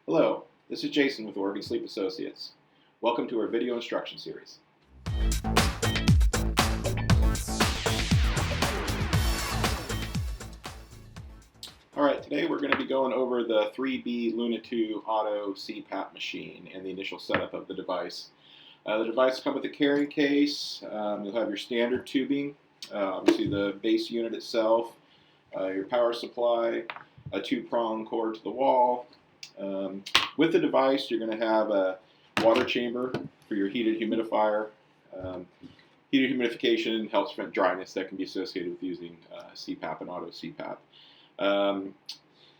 Hello, this is Jason with Oregon Sleep Associates. Welcome to our video instruction series. Alright, today we're going to be going over the 3B Luna 2 Auto CPAP machine and the initial setup of the device. The device comes with a carrying case. You'll have your standard tubing, obviously the base unit itself, your power supply, a 2-prong cord to the wall. With the device, you're going to have a water chamber for your heated humidifier. Heated humidification helps prevent dryness that can be associated with using CPAP and auto CPAP.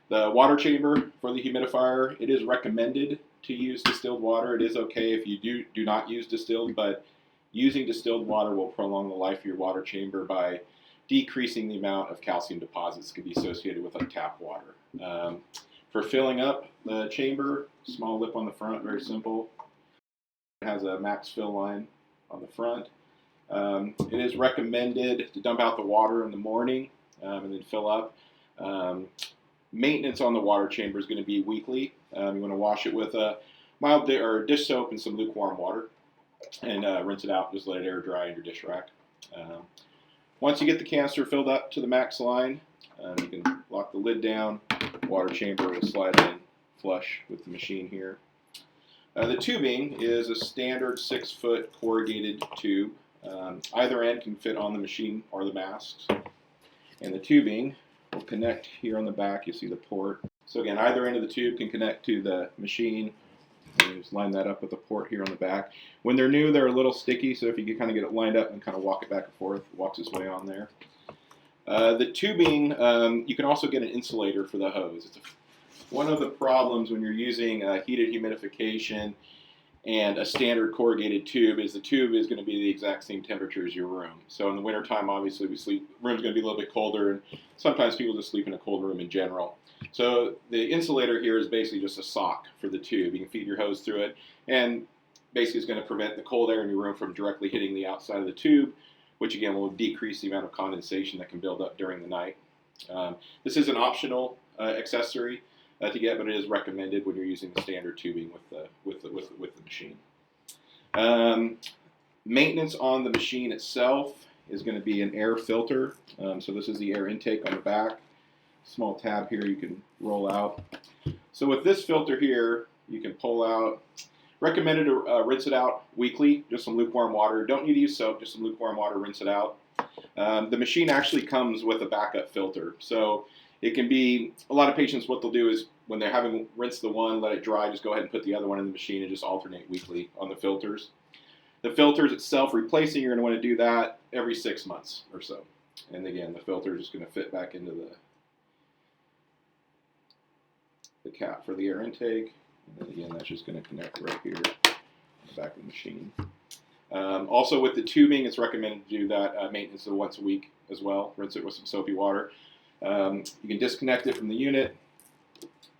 The water chamber for the humidifier, it is recommended to use distilled water. It is okay if you do not use distilled, but using distilled water will prolong the life of your water chamber by decreasing the amount of calcium deposits that can be associated with tap water. For filling up the chamber, small lip on the front, very simple. It has a max fill line on the front. It is recommended to dump out the water in the morning and then fill up. Maintenance on the water chamber is going to be weekly. You want to wash it with a mild dish soap and some lukewarm water and rinse it out. Just let it air dry in your dish rack. Once you get the canister filled up to the max line, you can lock the lid down. Water chamber will slide in flush with the machine here. The tubing is a standard 6-foot corrugated tube. Either end can fit on the machine or the masks. And the tubing will connect here on the back. You see the port. So again, either end of the tube can connect to the machine. And you just line that up with the port here on the back. When they're new, they're a little sticky, so if you can kind of get it lined up and kind of walk it back and forth, it walks its way on there. The tubing, you can also get an insulator for the hose. One of the problems when you're using heated humidification and a standard corrugated tube is the tube is going to be the exact same temperature as your room. So in the wintertime, obviously, room's going to be a little bit colder, and sometimes people just sleep in a cold room in general. So the insulator here is basically just a sock for the tube. You can feed your hose through it, and basically is going to prevent the cold air in your room from directly hitting the outside of the tube, which again will decrease the amount of condensation that can build up during the night. This is an optional accessory to get, but it is recommended when you're using the standard tubing with the machine. Maintenance on the machine itself is going to be an air filter. So this is the air intake on the back. Small tab here you can roll out. So with this filter here, you can pull out. Recommended to rinse it out weekly, just some lukewarm water. Don't need to use soap, just some lukewarm water, rinse it out. The machine actually comes with a backup filter. So it can be, a lot of patients, what they'll do is when they're having rinsed the one, let it dry, just go ahead and put the other one in the machine and just alternate weekly on the filters. The filters itself, replacing, you're going to want to do that every 6 months or so. And again, the filter is just going to fit back into the cap for the air intake. And then again, that's just going to connect right here to the back of the machine. Also with the tubing, it's recommended to do that maintenance once a week as well. Rinse it with some soapy water. You can disconnect it from the unit.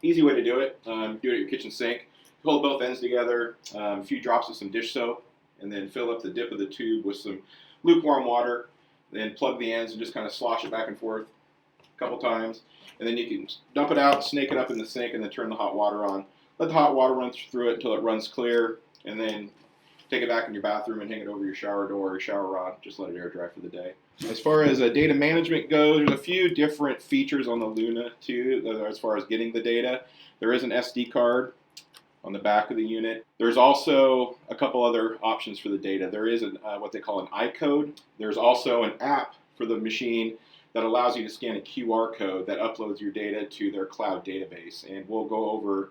Easy way to do it. Do it at your kitchen sink. Hold both ends together, a few drops of some dish soap, and then fill up the dip of the tube with some lukewarm water. Then plug the ends and just kind of slosh it back and forth a couple times. And then you can dump it out, snake it up in the sink, and then turn the hot water on. Let the hot water run through it until it runs clear, and then take it back in your bathroom and hang it over your shower door or shower rod. Just let it air dry for the day. As far as data management goes, there's a few different features on the Luna 2 as far as getting the data. There is an SD card on the back of the unit. There's also a couple other options for the data. There is what they call an iCode. There's also an app for the machine that allows you to scan a QR code that uploads your data to their cloud database. And we'll go over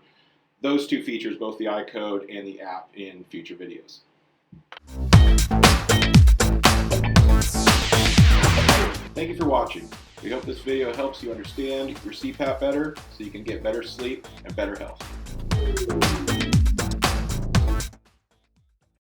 those two features, both the iCode and the app, in future videos. Thank you for watching. We hope this video helps you understand your CPAP better so you can get better sleep and better health.